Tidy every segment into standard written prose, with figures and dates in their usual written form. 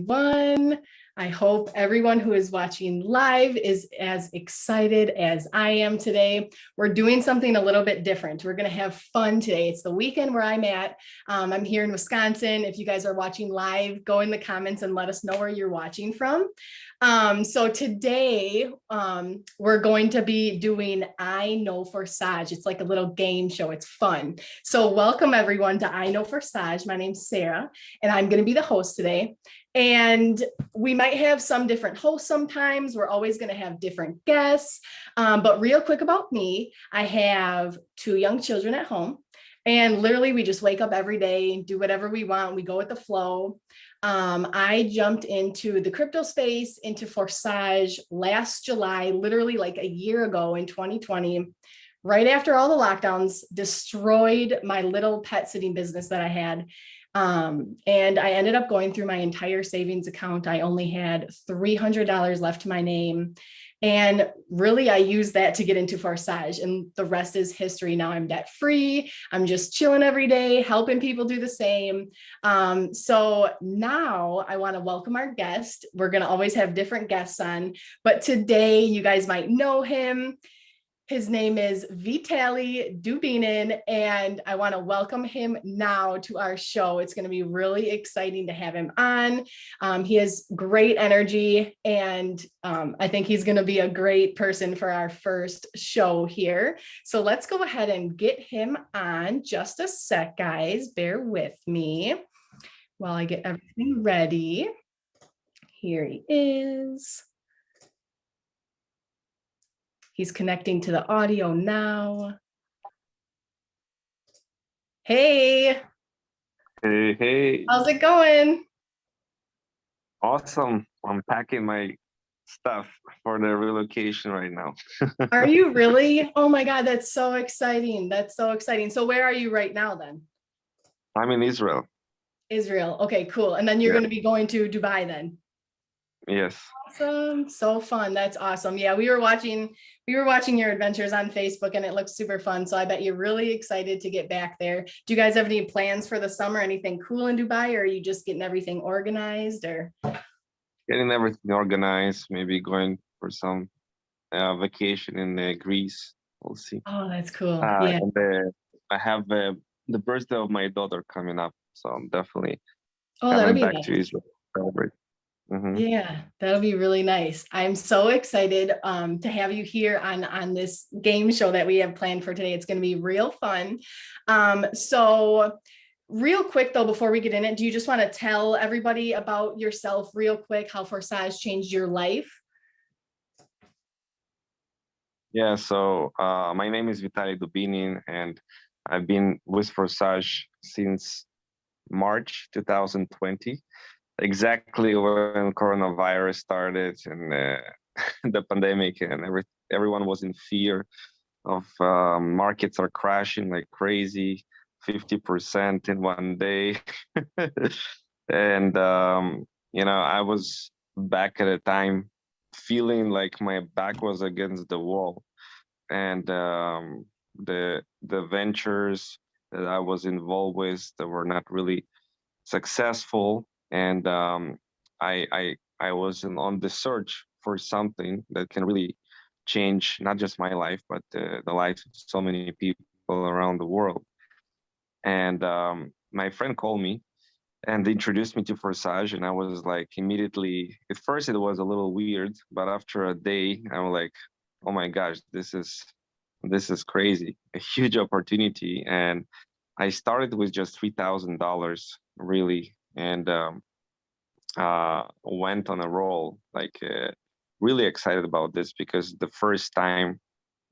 One. I hope everyone who is watching live is as excited as I am today. We're doing something a little bit different. We're going to have fun today. It's the weekend where I'm at. I'm here in Wisconsin. If you guys are watching live, go in the comments and let us know where you're watching from. So today we're going to be doing I Know FORSAGE. It's like a little game show. It's fun. So welcome everyone to I Know FORSAGE. My name's Sarah and I'm going to be the host today. And we might have some different hosts sometimes. We're always going to have different guests. But real quick about me, I have 2 young children at home. And literally, we just wake up every day, do whatever we want. We go with the flow. I jumped into the crypto space, into FORSAGE last July, literally like a year ago in 2020. Right after all the lockdowns, destroyed my little pet sitting business that I had. And I ended up going through my entire savings account. I only had $300 left to my name. And really, I used that to get into FORSAGE, and the rest is history. Now I'm debt free. I'm just chilling every day, helping people do the same. So now I want to welcome our guest. We're going to always have different guests on, but today you guys might know him. His name is Vitaly Dubinin, and I want to welcome him now to our show. It's going to be really exciting to have him on. He has great energy, and I think he's going to be a great person for our first show here. So let's go ahead and get him on. Just a sec, guys. Bear with me while I get everything ready. Here he is. He's connecting to the audio now. Hey. Hey. How's it going? Awesome. I'm packing my stuff for the relocation right now. Are you really? Oh my God, that's so exciting. That's so exciting. So where are you right now then? I'm in Israel. Israel. Okay, cool. And then you're going to be going to Dubai then? Yes. Awesome. So fun. That's awesome. Yeah, we were watching your adventures on Facebook and it looks super fun. So I bet you're really excited to get back there. Do you guys have any plans for the summer? Anything cool in Dubai, or are you just getting everything organized, or Getting everything organized, maybe going for some vacation in Greece. We'll see. Oh, that's cool. Yeah. And I have the birthday of my daughter coming up, so I'm definitely That'll coming be back nice. to Israel to celebrate. Yeah, that'll be really nice. I'm so excited to have you here on this game show that we have planned for today. It's going to be real fun. So real quick though, before we get in it, do you just want to tell everybody about yourself real quick, how FORSAGE changed your life? Yeah, so my name is Vitaly Dubinin, and I've been with FORSAGE since March 2020. Exactly when coronavirus started and the pandemic, and everyone was in fear of markets are crashing like crazy, 50% in one day. And I was back at a time feeling like my back was against the wall, and the ventures that I was involved with that were not really successful, and I was on the search for something that can really change not just my life, but the lives of so many people around the world. And my friend called me and introduced me to FORSAGE, and I was like, immediately, at first it was a little weird, but after a day I was like, oh my gosh, this is crazy, a huge opportunity. And I started with just $3,000 really, and went on a roll, like really excited about this, because the first time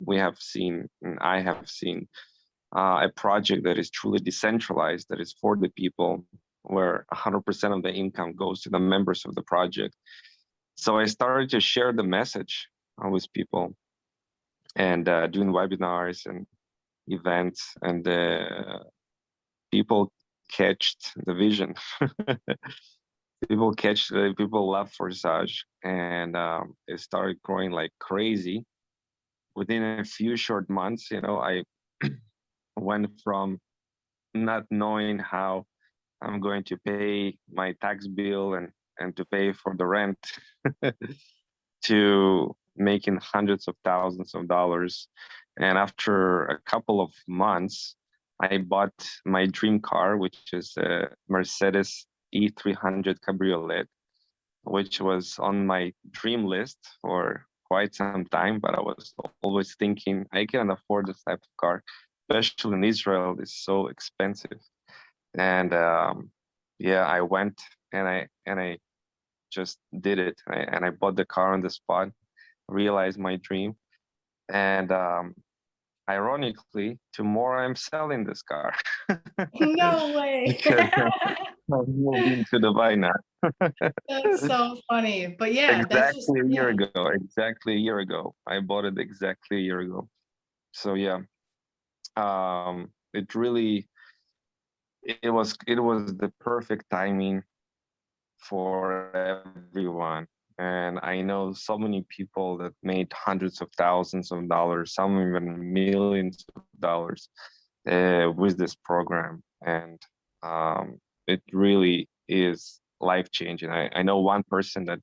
I have seen a project that is truly decentralized, that is for the people, where 100% of the income goes to the members of the project. So I started to share the message with people, and doing webinars and events, and people catched the vision. People love FORSAGE, and it started growing like crazy. Within a few short months, I went from not knowing how I'm going to pay my tax bill and and to pay for the rent to making hundreds of thousands of dollars. And after a couple of months, I bought my dream car, which is a Mercedes E300 Cabriolet, which was on my dream list for quite some time, but I was always thinking I can't afford this type of car, especially in Israel. It's so expensive. And yeah, I went and I just did it, and I bought the car on the spot, realized my dream, and ironically, tomorrow I'm selling this car No way. because I'm moving to Dubai now. That's so funny. But yeah, that's just, Exactly a year yeah. ago. Exactly a year ago. I bought it exactly a year ago. So yeah, it really it was the perfect timing for everyone. And I know so many people that made hundreds of thousands of dollars, some even millions of dollars with this program. And it really is life changing. I know one person that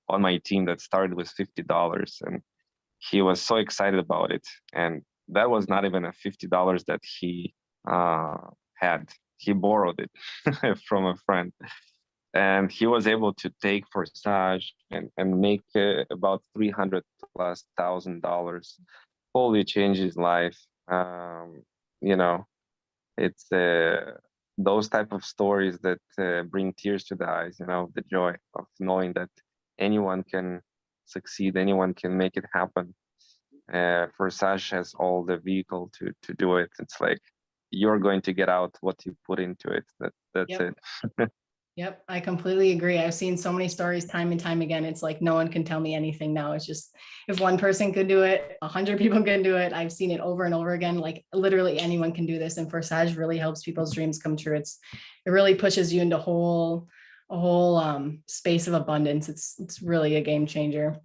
on my team that started with $50, and he was so excited about it. And that was not even a $50 that he had. He borrowed it from a friend, and he was able to take Forsage and make about 300 plus $1,000. Totally changed his life. You know, it's those type of stories that bring tears to the eyes. You know, the joy of knowing that anyone can succeed, anyone can make it happen. Forsage has all the vehicle to do it. It's like you're going to get out what you put into it. That's Yep. it. Yep, I completely agree. I've seen so many stories time and time again. It's like no one can tell me anything now. It's just if one person could do it, 100 people can do it. I've seen it over and over again. Like literally anyone can do this, and Forsage really helps people's dreams come true. It really pushes you into a whole space of abundance. It's really a game changer.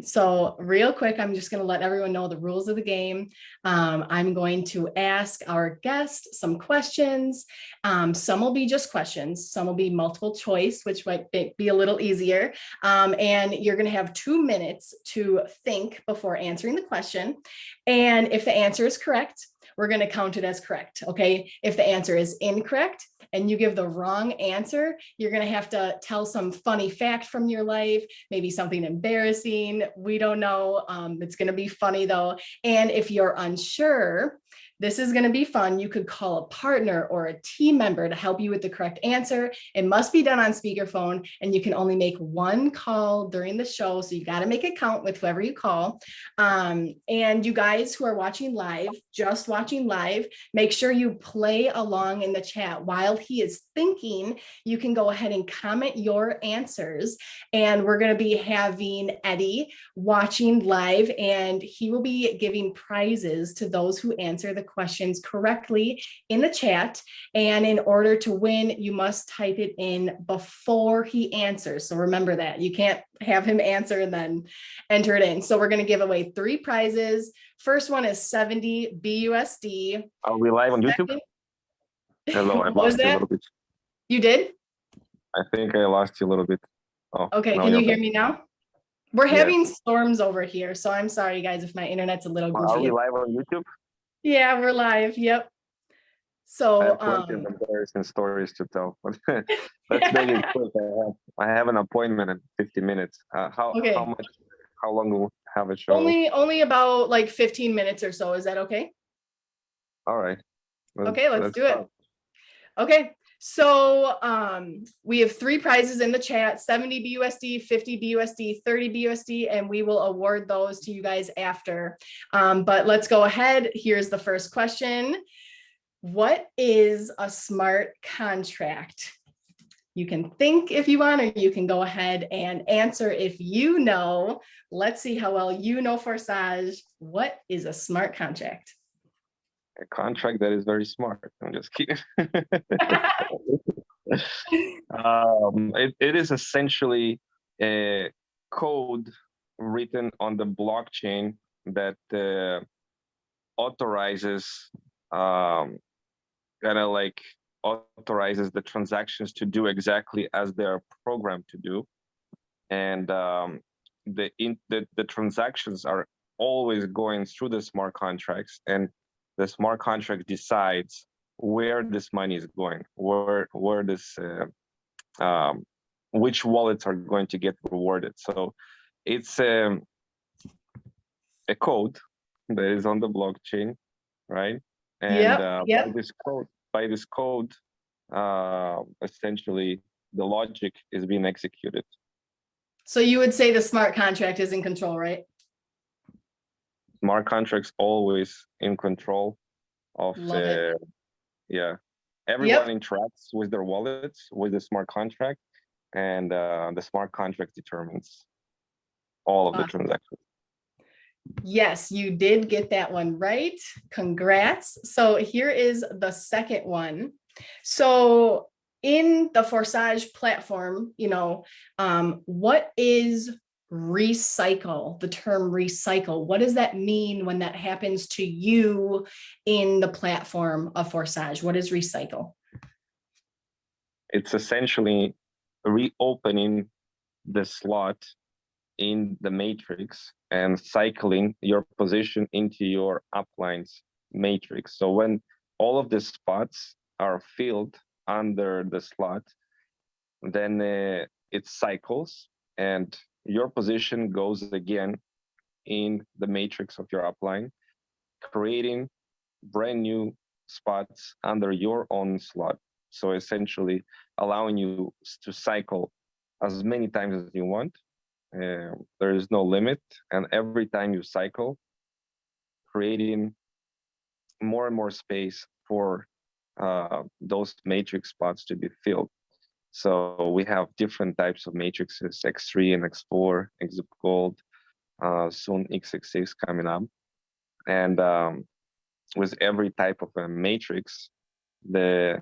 So real quick, I'm just going to let everyone know the rules of the game. I'm going to ask our guest some questions. Some will be just questions. Some will be multiple choice, which might be a little easier. And you're going to have 2 minutes to think before answering the question. And if the answer is correct, we're going to count it as correct. Okay. If the answer is incorrect and you give the wrong answer, you're going to have to tell some funny fact from your life, maybe something embarrassing. We don't know. It's going to be funny though. And if you're unsure, this is going to be fun. You could call a partner or a team member to help you with the correct answer. It must be done on speakerphone, and you can only make one call during the show. So you got to make it count with whoever you call. And you guys who are watching live, just watching live, make sure you play along in the chat while he is thinking. You can go ahead and comment your answers. And we're going to be having Eddie watching live, and he will be giving prizes to those who answer the questions correctly in the chat. And in order to win, you must type it in before he answers. So remember that you can't have him answer and then enter it in. So we're going to give away 3 prizes. First one is 70 BUSD. Are we live on YouTube? Hello, I What was lost you a that? little bit. You did? I think I lost you a little bit. Oh, okay, now can you you're hear back. me now? We're Yes. having storms over here, so I'm sorry guys if my internet's a little Are we goofy. live on YouTube? Yeah, we're live. Yep. So I have plenty of embarrassing stories to tell. Let's make it quick. I have an appointment in 50 minutes. How long will we have a show? Only about like 15 minutes or so. Is that okay? All right. Okay, let's do it. Okay. So we have 3 prizes in the chat: 70 BUSD, 50 BUSD, 30 BUSD, and we will award those to you guys after. But let's go ahead. Here's the first question. What is a smart contract? You can think if you want, or you can go ahead and answer if you know. Let's see how well you know, Forsage. What is a smart contract? A contract that is very smart. I'm just kidding. It is essentially a code written on the blockchain that authorizes kind of like authorizes the transactions to do exactly as they are programmed to do. And the transactions are always going through the smart contracts, and the smart contract decides where this money is going, where this which wallets are going to get rewarded. So it's a code that is on the blockchain, right? And by this code, essentially the logic is being executed. So you would say the smart contract is in control, right? Smart contracts always in control of Love it. Yeah. Everyone interacts with their wallets with the smart contract, and the smart contract determines all of the transactions. Yes, you did get that one right. Congrats. So here is the second one. So in the FORSAGE platform, what is recycle? The term recycle, what does that mean when that happens to you in the platform of FORSAGE? What is recycle? It's essentially reopening the slot in the matrix and cycling your position into your upline's matrix. So when all of the spots are filled under the slot, then it cycles and your position goes again in the matrix of your upline, creating brand new spots under your own slot. So essentially allowing you to cycle as many times as you want. There is no limit, and every time you cycle, creating more and more space for those matrix spots to be filled. So we have different types of matrices: X3 and X4, X Gold, soon X66 coming up. And with every type of a matrix, the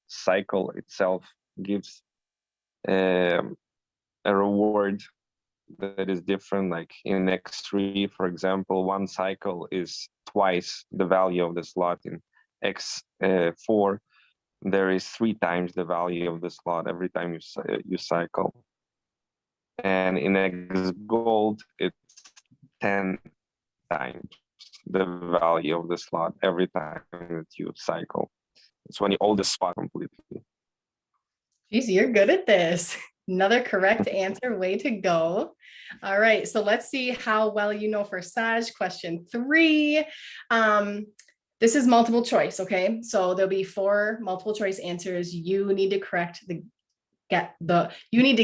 cycle itself gives a reward that is different. Like in X3, for example, one cycle is twice the value of the slot. In X4, there is 3 times the value of the slot every time you cycle. And in X Gold, it's 10 times the value of the slot every time that you cycle. It's when you hold the spot completely. Geez, you're good at this. Another correct answer. Way to go. All right. So let's see how well you know FORSAGE. Question 3. This is multiple choice. Okay. So there'll be 4 multiple choice answers. You need to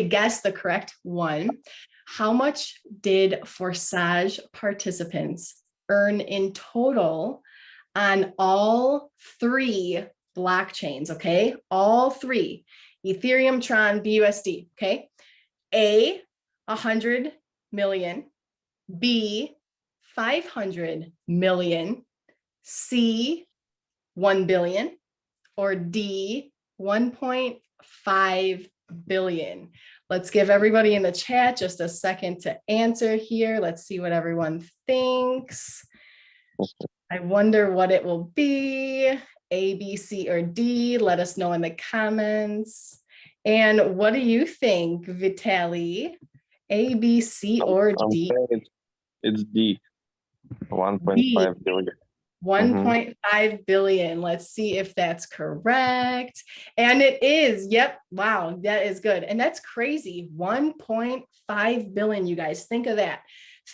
guess the correct one. How much did FORSAGE participants earn in total on all 3 blockchains? Okay. All 3. Ethereum, Tron, BUSD, okay? A, 100 million, B, 500 million, C, 1 billion, or D, 1.5 billion. Let's give everybody in the chat just a second to answer here. Let's see what everyone thinks. I wonder what it will be. A, B, C, or D. Let us know in the comments. And what do you think, Vitaly? A, B, C, or D? It's D. 1.5 billion. 1.5 billion. Let's see if that's correct. And it is. Yep. Wow. That is good. And that's crazy. 1.5 billion, you guys. Think of that.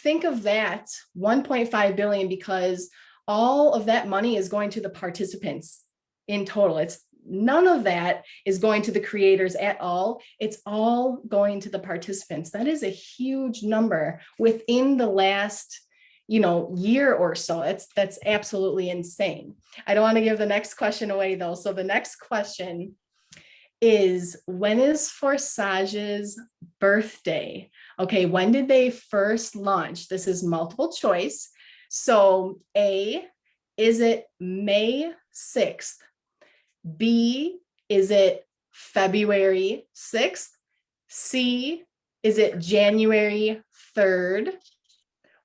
Think of that. 1.5 billion, because all of that money is going to the participants in total. It's none of that is going to the creators at all. It's all going to the participants. That is a huge number within the last, year or so. That's absolutely insane. I don't want to give the next question away though. So the next question is, when is FORSAGE's birthday? Okay, when did they first launch? This is multiple choice. So A, is it May 6th? B, is it February 6th? C, is it January 3rd?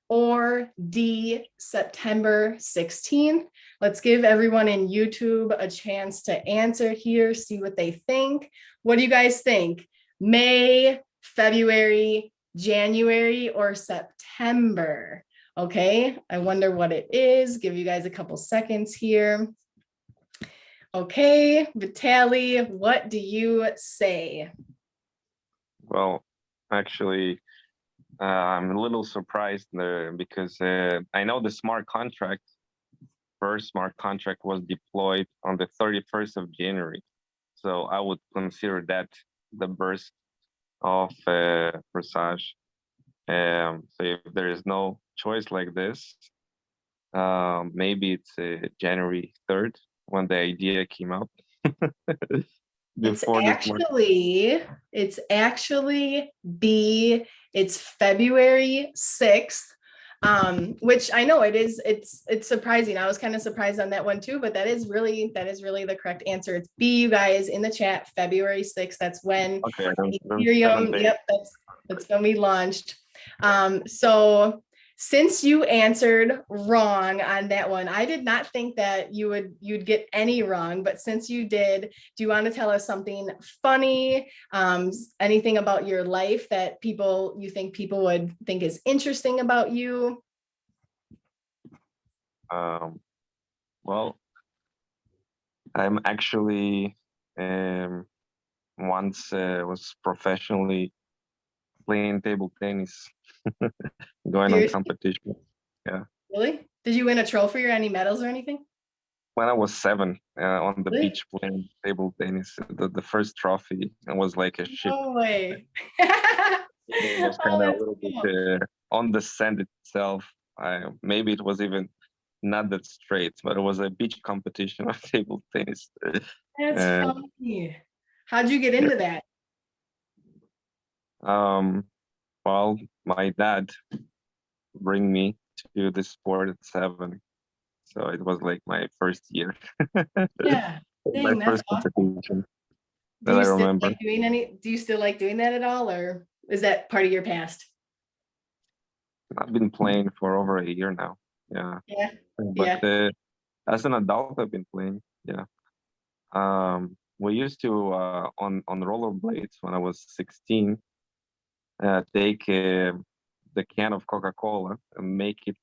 Or D, September 16th? Let's give everyone in YouTube a chance to answer here, see what they think. What do you guys think? May, February, January, or September? Okay, I wonder what it is. Give you guys a couple seconds here. Okay, Vitaly, what do you say? Well, actually, I'm a little surprised there because I know the first smart contract was deployed on the 31st of January. So I would consider that the burst of Forsage. So if there is no choice like this, maybe it's January 3rd when the idea came out. Before It's actually B. It's February 6th. Which I know it's surprising. I was kind of surprised on that one too, but that is really the correct answer. It's B, you guys, in the chat, February 6th. That's when Ethereum, yep, that's when we launched. So since you answered wrong on that one, I did not think that you'd get any wrong, but since you did, do you want to tell us something funny, anything about your life that you think people would think is interesting about you? Well, I'm actually once was professionally playing table tennis, going on competition. Yeah. Really? Did you win a trophy or any medals or anything? When I was 7, on the beach playing table tennis, the first trophy was like a ship. No way. It was kind of a little bit on the sand itself. Maybe it was even not that straight, but it was a beach competition of table tennis. That's funny. How'd you get into that? Well, my dad bring me to the sport at 7, so it was like my first year. Yeah, my first competition that I remember. Do you still like doing that at all, or is that part of your past? I've been playing for over a year now. Yeah. Yeah. But as an adult, I've been playing. Yeah. We used to on rollerblades when I was 16. Take the can of Coca-Cola and make it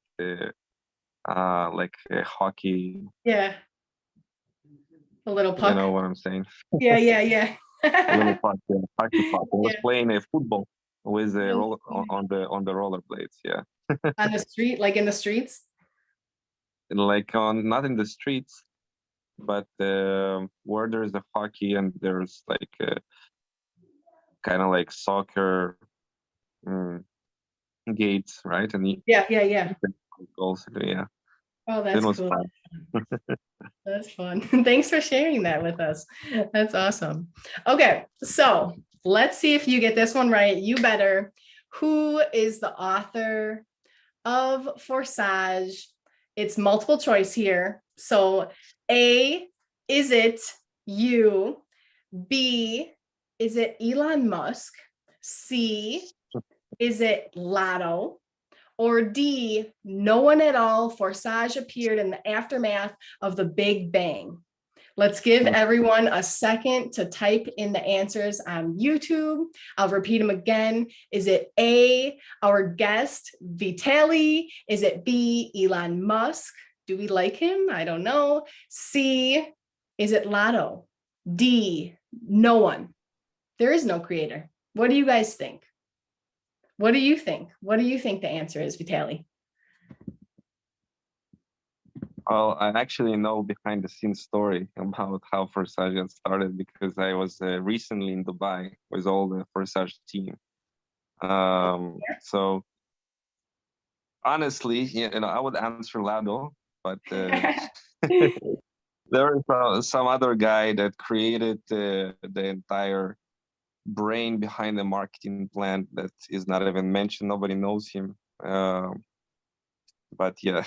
like a hockey. Yeah. A little puck. You know what I'm saying? Yeah. A little puck, hockey puck. I was playing a football with a on the rollerblades. Yeah. On the street, like in the streets? Like not in the streets, but where there's the hockey and there's like kind of like soccer gates, right? And yeah. Goals, yeah. Oh, that's cool. Fun. That's fun. Thanks for sharing that with us. That's awesome. Okay, so let's see if you get this one right. You better. Who is the author of Forsage? It's multiple choice here. So A, is it you? B, is it Elon Musk? C, is it Lotto? Or D, no one at all? Forsage appeared in the aftermath of the Big Bang. Let's give everyone a second to type in the answers on YouTube. I'll repeat them again. Is it A, our guest, Vitaly? Is it B, Elon Musk? Do we like him? I don't know. C, is it Lotto? D, no one. There is no creator. What do you guys think? What do you think? What do you think the answer is, Vitaly? Well, I actually know behind the scenes story about how Forsage started because I was recently in Dubai with all the Forsage team. So honestly, I would answer Lado, but there is some other guy that created the entire brain behind the marketing plan that is not even mentioned. Nobody knows him. But yeah,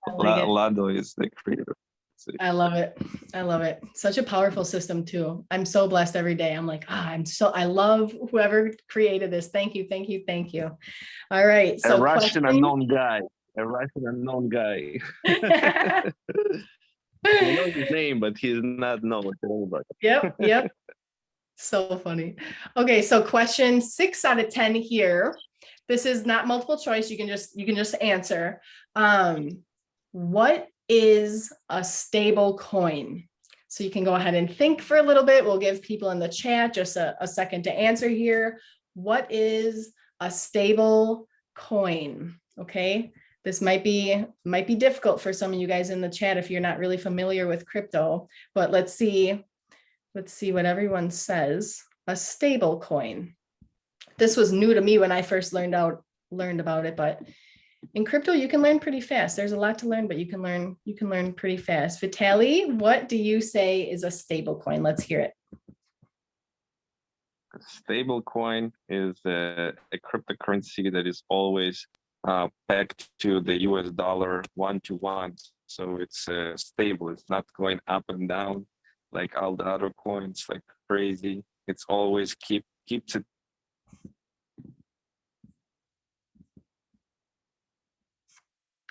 Lado is the creator. I love it. I love it. Such a powerful system too. I'm so blessed every day. I'm like, I love whoever created this. Thank you. All right. So a Russian unknown guy. a Russian unknown guy. He knows his name, but he's not known to anybody. Yep, yep. So funny. Okay, so question 6 out of 10 here. This is not multiple choice. You can just answer. What is a stable coin? So you can go ahead and think for a little bit. We'll give people in the chat just a second to answer here. What is a stable coin? Okay, this might be difficult for some of you guys in the chat if you're not really familiar with crypto, but let's see what everyone says. A stable coin. This was new to me when I first learned about it, but in crypto, you can learn pretty fast. There's a lot to learn, but you can learn pretty fast. Vitaly, what do you say is a stable coin? Let's hear it. A stable coin is a cryptocurrency that is always pegged to the US dollar 1-to-1. So it's stable. It's not going up and down like all the other coins, like crazy. It's always keeps it.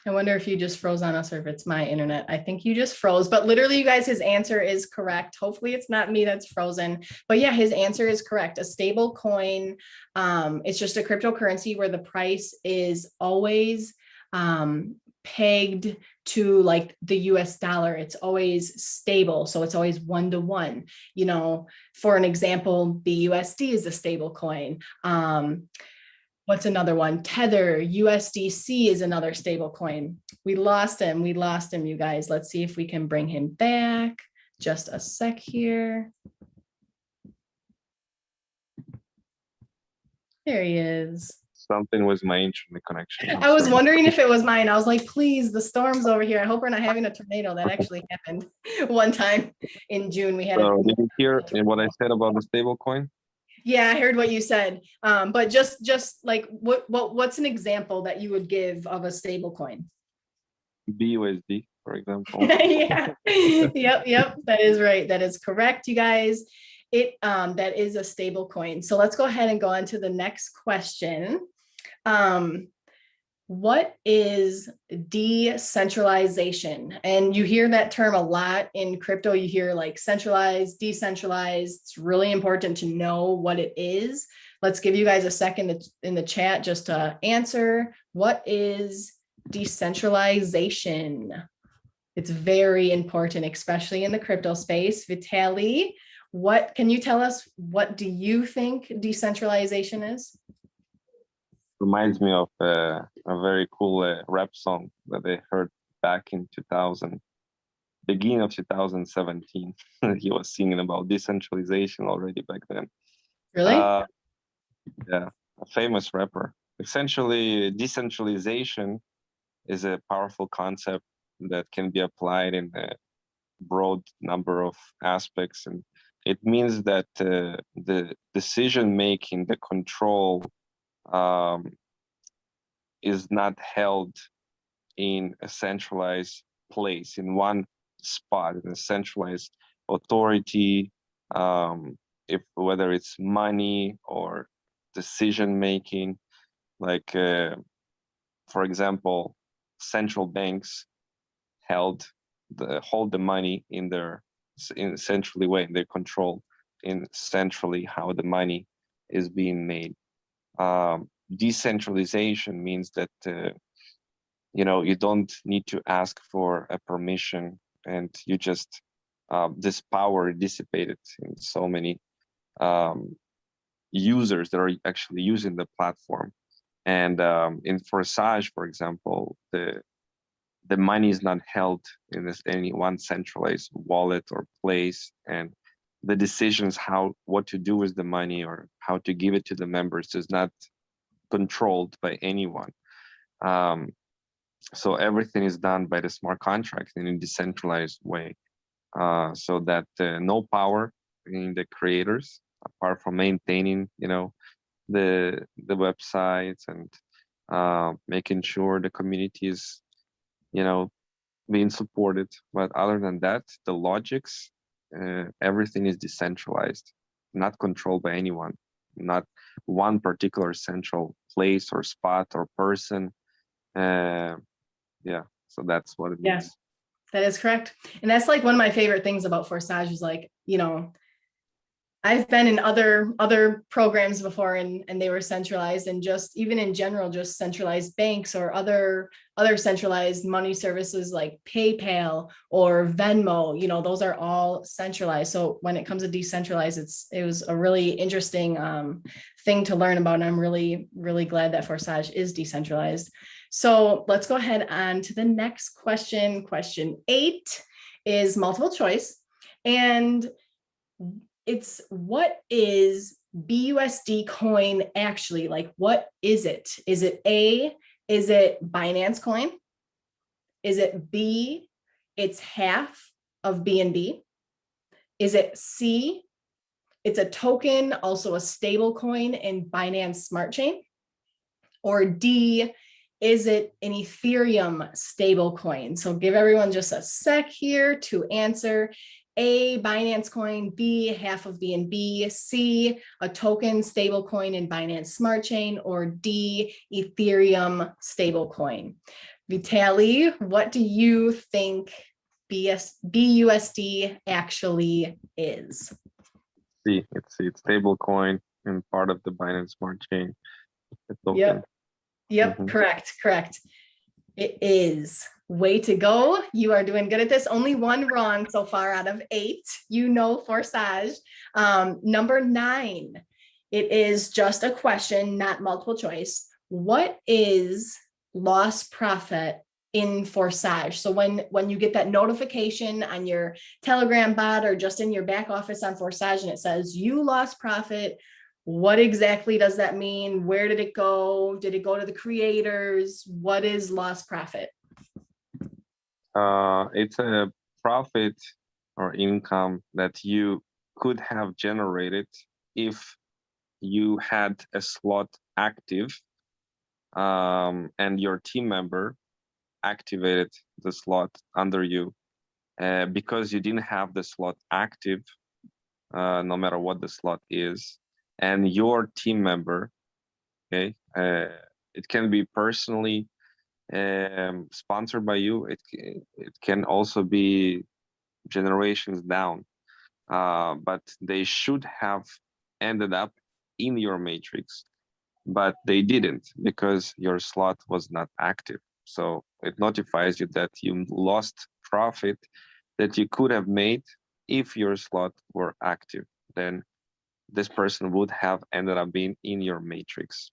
I wonder if you just froze on us or if it's my internet. I think you just froze, but literally you guys, his answer is correct. Hopefully it's not me that's frozen, but yeah, his answer is correct. A stable coin, it's just a cryptocurrency where the price is always pegged to like the US dollar. It's always stable. So it's always 1-to-1. You know, for an example, the USD is a stable coin. What's another one? Tether, USDC is another stable coin. We lost him, you guys. Let's see if we can bring him back. Just a sec here. There he is. Something was my internet connection. I was wondering if it was mine. I was like, please, the storm's over here. I hope we're not having a tornado. That actually happened one time in June. We had did you hear what I said about the stable coin? Yeah, I heard what you said. But just like what's an example that you would give of a stable coin? BUSD, for example. Yeah. Yep. That is right. That is correct, you guys. That is a stable coin. So let's go ahead and go on to the next question. What is decentralization? And you hear that term a lot in crypto. You hear like centralized, decentralized. It's really important to know what it is. Let's give you guys a second in the chat just to answer. What is decentralization? It's very important, especially in the crypto space. Vitaly, can you tell us, what do you think decentralization is? Reminds me of a very cool rap song that I heard back in beginning of 2017. He was singing about decentralization already back then. Really? Yeah, a famous rapper. Essentially, decentralization is a powerful concept that can be applied in a broad number of aspects, and it means that the decision making, the control, is not held in a centralized place, in one spot, in a centralized authority, whether it's money or decision making. Like, for example, central banks hold the money in centrally way. They control in centrally how the money is being made. Decentralization means that you don't need to ask for a permission, and you just this power dissipated in so many users that are actually using the platform. And in FORSAGE, for example, the money is not held in any one centralized wallet or place, and the decisions what to do with the money or how to give it to the members is not controlled by anyone. So everything is done by the smart contract in a decentralized way, so that no power in the creators, apart from maintaining, the websites and making sure the community is, being supported. But other than that, the logics, everything is decentralized, not controlled by anyone, not one particular central place or spot or person. Yeah, so that's what it Yeah, means. that is correct. And that's like one of my favorite things about FORSAGE is like, you know, I've been in other programs before and they were centralized, and just even in general, just centralized banks or other centralized money services like PayPal or Venmo, you know, those are all centralized. So when it comes to decentralized, it was a really interesting thing to learn about. And I'm really, really glad that FORSAGE is decentralized. So let's go ahead on to the next question. Question 8 is multiple choice. And it's, what is BUSD coin actually? Like, what is it? Is it A, is it Binance coin? Is it B, it's half of BNB? Is it C, it's a token, also a stable coin in Binance Smart Chain? Or D, is it an Ethereum stable coin? So give everyone just a sec here to answer. A, Binance coin, B, half of BNB, C, a token stable coin in Binance Smart Chain, or D, Ethereum stable coin. Vitaly, what do you think BUSD actually is? It's stable coin and part of the Binance Smart Chain. Yep, correct. It is. Way to go. You are doing good at this. Only one wrong so far out of 8. You know, FORSAGE. Number 9. It is just a question, not multiple choice. What is lost profit in FORSAGE? So when you get that notification on your Telegram bot or just in your back office on FORSAGE and it says you lost profit, what exactly does that mean? Where did it go? Did it go to the creators? What is lost profit? It's a profit or income that you could have generated if you had a slot active, and your team member activated the slot under you. Because you didn't have the slot active, no matter what the slot is, and your team member, okay, it can be personally sponsored by you. It can also be generations down, but they should have ended up in your matrix, but they didn't because your slot was not active. So it notifies you that you lost profit that you could have made if your slot were active. Then this person would have ended up being in your matrix.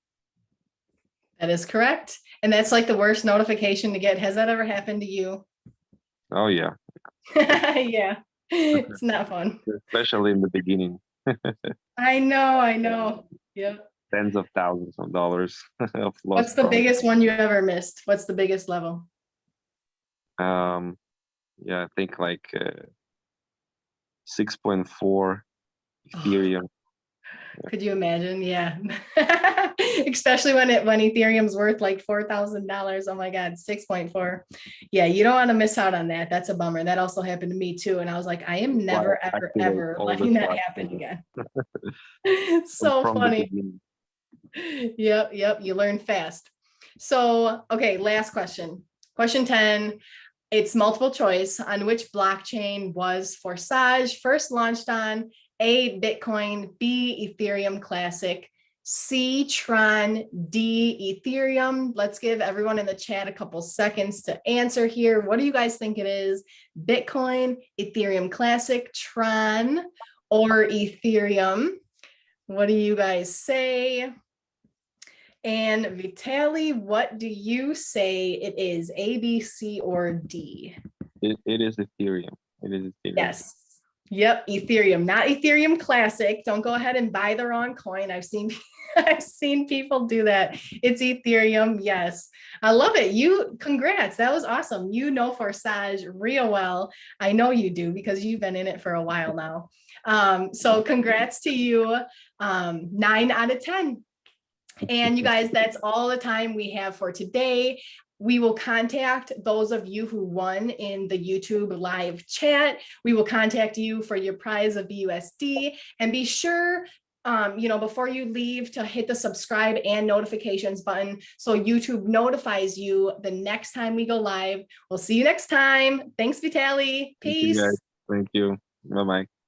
That is correct. And that's like the worst notification to get. Has that ever happened to you? Oh yeah. Yeah, it's not fun. Especially in the beginning. I know. Yep. Tens of thousands of dollars of lost What's the profit. biggest one you ever missed? What's the biggest level? Yeah, I think like 6.4 Ethereum. Could you imagine? Yeah. Especially when Ethereum's worth like $4,000. Oh my God, 6.4. Yeah, you don't want to miss out on that. That's a bummer. That also happened to me too. And I was like, I am never, ever letting that happen again. So funny. Yep. You learn fast. So, okay, last question. Question 10. It's multiple choice. On which blockchain was FORSAGE first launched on? A, Bitcoin, B, Ethereum Classic, C, Tron, D, Ethereum. Let's give everyone in the chat a couple seconds to answer here. What do you guys think it is? Bitcoin, Ethereum Classic, Tron, or Ethereum? What do you guys say? And Vitaly, what do you say it is? A, B, C, or D? It is Ethereum. It is Ethereum. Yes. Yep, Ethereum, not Ethereum Classic. Don't go ahead and buy the wrong coin. I've seen people do that. It's Ethereum. Yes. I love it. Congrats. That was awesome. You know FORSAGE real well. I know you do because you've been in it for a while now. So congrats to you. 9 out of 10. And you guys, that's all the time we have for today. We will contact those of you who won in the YouTube live chat. We will contact you for your prize of BUSD, and be sure before you leave, to hit the subscribe and notifications button so YouTube notifies you the next time we go live. We'll see you next time. Thanks, Vitali. Thank you, Peace. guys. Thank you. Bye-bye.